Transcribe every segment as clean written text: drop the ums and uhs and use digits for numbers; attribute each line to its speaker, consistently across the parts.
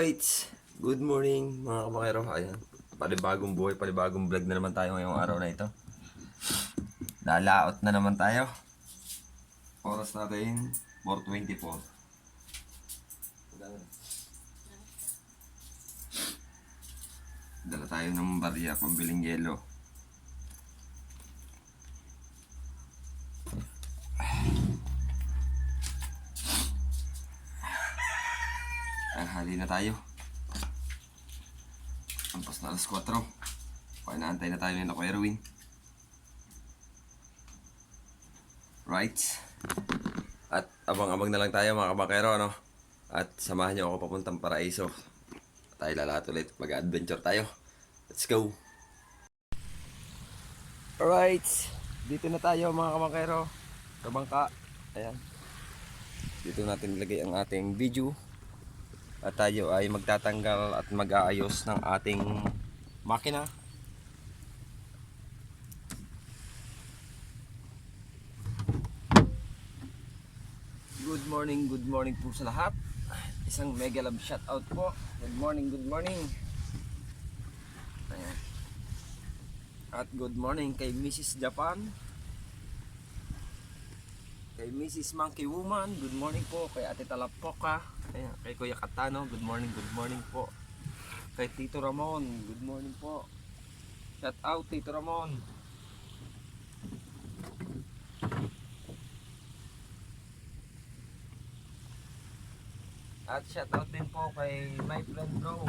Speaker 1: Alright, good morning mga kamakero. Ayan, panibagong buhay, panibagong vlog na naman tayo ngayong araw na ito. Lalaot na naman tayo. Oras natin 4:24. Dala tayo ng barya pambiling yelo. Hali na tayo. Ampas na alas 4. Pinaantay na tayo ni Kuya Erwin. Right. At abang-abang na lang tayo mga kamakero, ano? At samahan niyo ako papuntang Paraiso. Tayo lahat ulit. Mag-adventure tayo. Let's go. Alright. Dito na tayo mga kamakero. Sa bangka. Ayan. Dito natin ilagay ang ating video. At tayo ay magtatanggal at mag-aayos ng ating makina. Good morning po sa lahat. Isang mega love shoutout po. Good morning. Ayan. At good morning kay Mrs. Japan. Kay Mrs. Monkey Woman, good morning po. Kay Ate Talapoka. Ayan. Kay Kuya Katano, good morning po. Kay Tito Ramon, good morning po. Shout out Tito Ramon. At shout out din po kay my friend bro.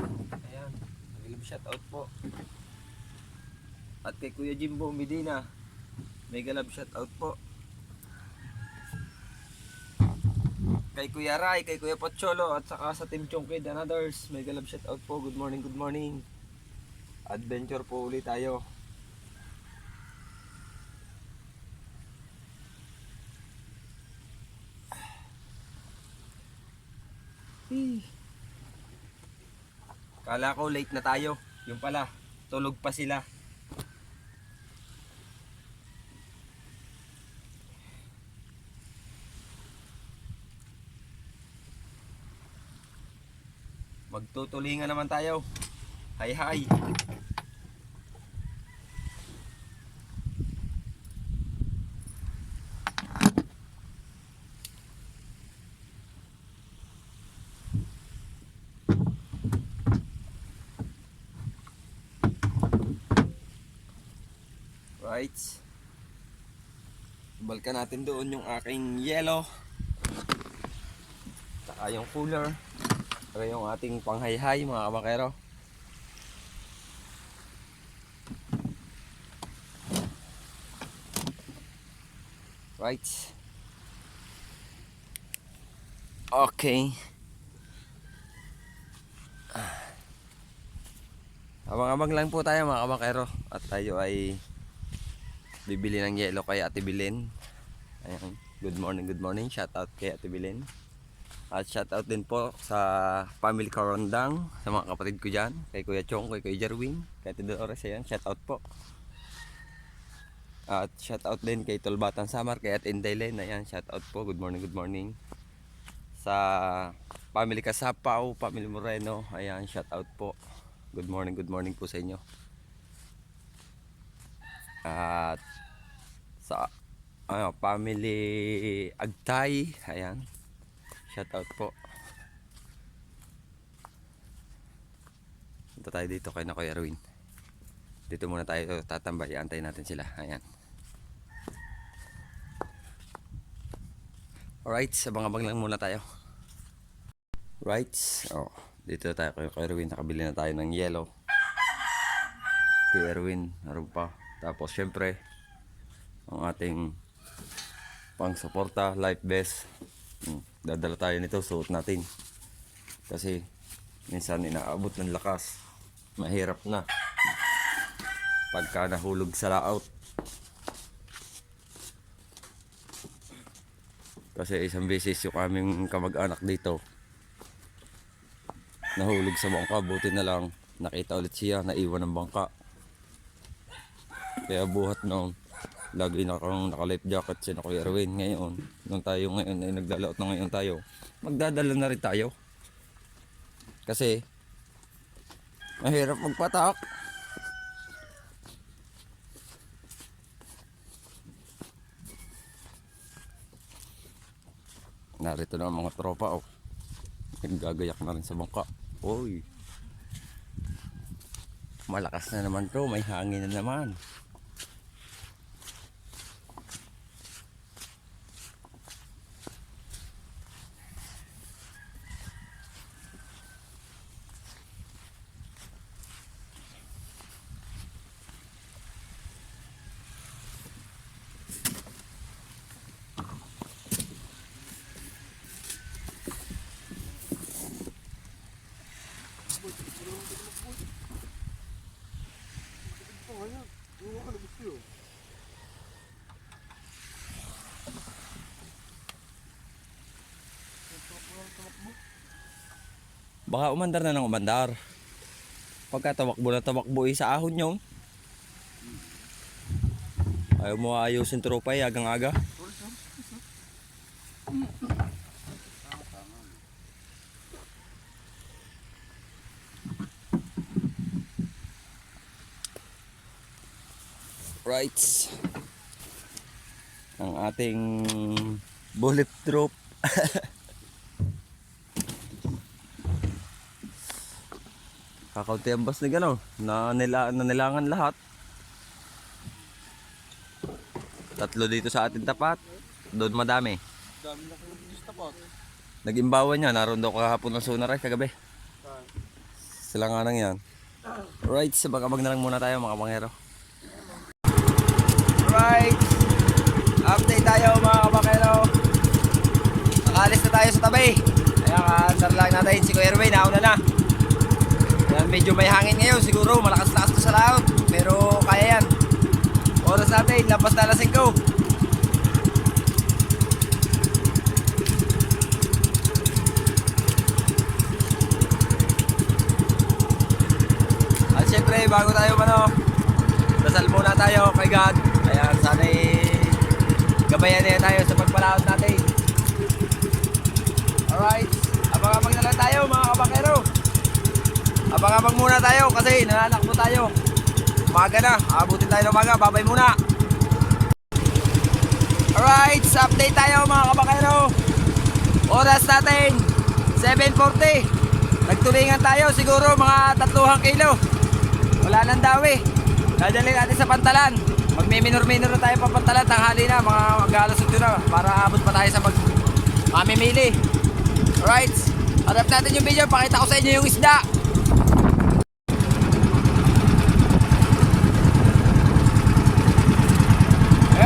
Speaker 1: Ayan, shout out po. At kay Kuya Jimbo Medina, mega love shout out po. Kay Kuya Rai, kay Kuya Pocholo, at saka sa Team Chongkid and others, mega love shout out po. Good morning. Adventure po ulit tayo. Kala ko late na tayo. Yung pala, tulog pa sila. Magtutulingan naman tayo. Hi. Right. Balkan natin doon yung aking yellow. Saka yung cooler. Saka yung ating panghayhay mga kamakero. Right. Okay. Abang-abang lang po tayo mga kamakero. At tayo ay bibili ng yelo kay Ate Bilen. Ayan. Good morning. Shout out kay Ate Bilen. At shout out din po sa family Karondang, sa mga kapatid ko dyan, kay Kuya Chong, kay Kuya Jerwin, kay Ate Dolores. Ayan, shout out po. At shout out din kay Tolbatan Samar, kay Ate Indaylen. Ayan, shout out po. Good morning. Sa family Kasapaw, family Moreno. Ayan, shout out po. Good morning po sa inyo. At sa family Agtay, ayan, shout out po. Punta tayo dito kay na Kuya Erwin. Dito muna tayo tatambay, antayin natin sila. Ayan. Alright, abang-abang lang muna tayo. Right. Dito tayo kay Erwin, nakabili na tayo ng yellow. Kay Erwin, naroon pa. Tapos syempre, ang ating pang suporta, life vest. Dadala tayo nito, suot natin. Kasi minsan inaabot ng lakas. Mahirap na pagka nahulog sa layout. Kasi isang beses yung aming kamag-anak dito nahulog sa bangka, buti na lang nakita ulit siya, naiwan ng bangka. Kaya buhat noon, lagi na akong naka-life jacket si Kuya Erwin. Ngayon, nung tayo ngayon ay naglalaot na ngayon tayo, magdadala na rin tayo. Kasi mahirap magpatak. Narito na ang mga tropa, oh. Naggagayak na rin sa bangka. Uy. Malakas na naman to, may hangin na naman. Baka umandar na ng umandar. Pagka tawakbo na tawakbo sa ahon nyo. Ayaw mo ayusin tropa agang aga. Right. Ang ating bullet drop. Kakaunti ang bas na gano'n, nanilangan lahat. Tatlo dito sa ating tapat, doon madami.
Speaker 2: Dami na kayo dito sa tapat.
Speaker 1: Nag-imbawan niya, naroon daw kahapon ng sonar kagabi. Sila nga nang yan. Right, sabag-abag na lang muna tayo mga kabangero. Right, update tayo mga kabangero. Nakalis na tayo sa tabi. Kaya ka-andar lang natin si Kuya Erwin, nauna na. Yan, medyo may hangin ngayon, siguro malakas-lakas na sa laot, pero kaya yan. Oras natin, lampas na alas 5. At syempre, bago tayo dasal muna tayo kay God. Ayan, sana'y gabayan niya tayo sa pagpalaot natin. Alright, abang-abang na lang tayo mga kabakero. Abang-abang muna tayo kasi nananakbo tayo. Umaga na, abutin tayo ng umaga, babay muna. Alright, update tayo mga kabakero. Oras natin 7:40. Nagtulingan tayo siguro mga 3 kilo. Wala nang dawi. Dadalhin natin sa Pantalan. Magmi-minor-minor na tayo pa Pantalan. Tanghali na, mga mag-alas 8 na para abot pa tayo sa mamimili. Alright, harap natin yung video, pakita ko sa inyo yung isda.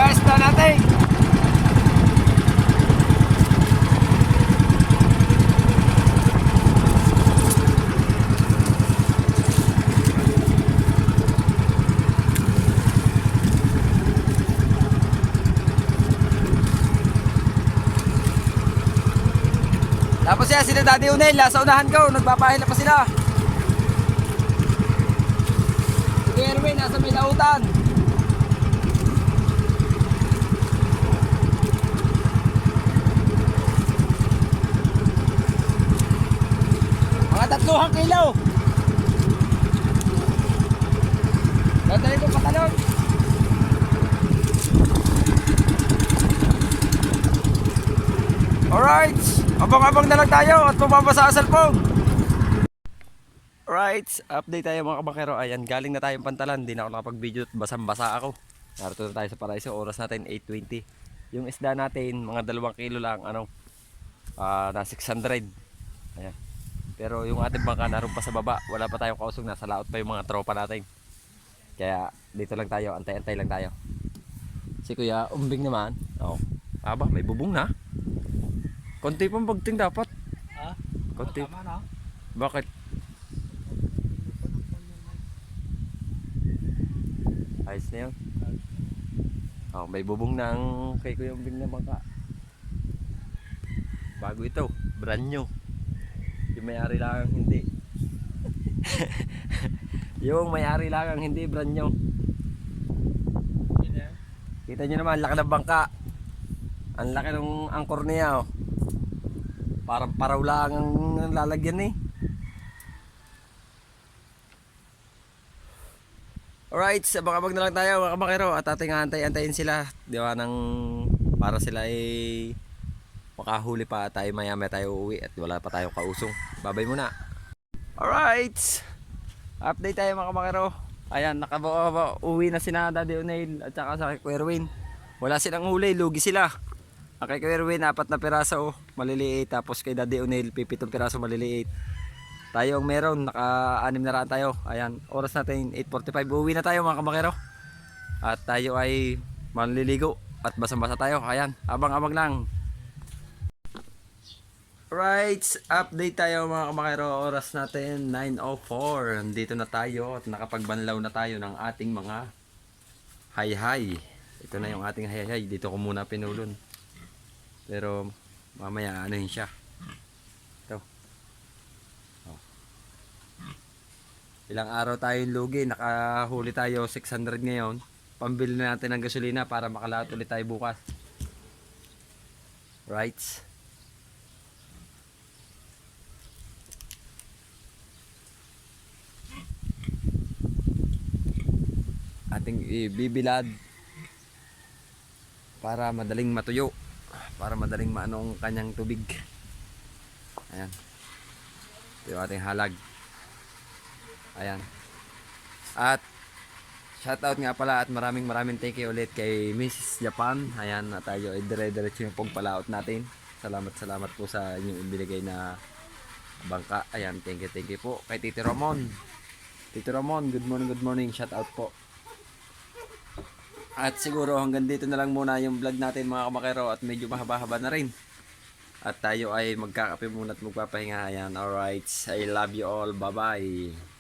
Speaker 1: Isda natin. Tapos yan, sila Daddy Unel, sa unahan ko, nagpapahila pa sila. Si Erwin, nasa may lautan. Mga 3 kilo. Dadalhin ko patalon. Alright, abang-abang na lang tayo at pumabasa sa cellphone. Alright, update tayo mga kabakero. Ayan, galing na tayong Pantalan. Hindi na ako nakapag-video at basang-basa ako. Narito na tayo sa Paraiso. Oras natin 8:20. Yung isda natin, mga 2 kilo lang. Na 600. Ayan. Pero yung ating bangka naroon pa sa baba. Wala pa tayong kausog. Nasa laot pa yung mga tropa natin. Kaya dito lang tayo. Antay-antay lang tayo. Si Kuya Umbing naman. Oh, aba, may bubong na. Konti pang bagting dapat.
Speaker 2: Ha?
Speaker 1: Konti.
Speaker 2: Tama na.
Speaker 1: Bakit? Ayos na yun. Oh, may bubong na ang kay Kuya Umbing na bangka. Bago ito. Brand new. Yung may-ari lang ang hindi. Yung may-ari lang ang hindi. Brand new. Kita nyo naman, laki ng bangka. Ang laki ng angkor niya, oh. Parang paraw lang ang lalagyan eh. Alright, abang-abang na lang tayo mga kamakero at ating antay-antayin sila. Di ba nang para sila ay makahuli pa tayo maya-maya tayo uuwi at wala pa tayong kausong. Babay muna. Alright, update tayo mga kamakero. Ayan, uwi na sina Daddy Onail at saka sa Kuya Erwin. Wala silang huli, lugi sila. Kay Kuya Erwin, 4 na piraso maliliit. Tapos kay Daddy Onail, 7 piraso maliliit. Tayo ang meron, naka-6 na raan tayo. Ayan, oras natin 8:45. Uwi na tayo mga kamakero. At tayo ay manliligo at basang-basa tayo. Ayan, abang-abang lang. Right, update tayo mga kamakero. Oras natin 9:04. Nandito na tayo at nakapagbanlaw na tayo ng ating mga hay-hay. Ito na yung ating hay-hay. Dito ko muna pinulon. Pero mamaya anuhin siya. Ito. Oh. Ilang araw tayong lugi. Nakahuli tayo 600 ngayon. Pambili na natin ng gasolina para makalaot ulit tayo bukas. Right. Ating ibibilad para madaling matuyo, para madaling maano ang kanyang tubig. Ayan, ito yung ating halag. Ayan, at shoutout nga pala at maraming thank you ulit kay Miss Japan. Ayan, na tayo ay dire-diretso yung pagpalaot natin. Salamat po sa inyong ibinigay na bangka. Ayan, thank you po kay Tito Ramon. Tito Ramon, good morning, shoutout po. At siguro hanggang dito na lang muna yung vlog natin mga kamakero at medyo mahaba-haba na rin. At tayo ay magkakape muna at magpapahinga. Ayan, alright. I love you all. Bye-bye.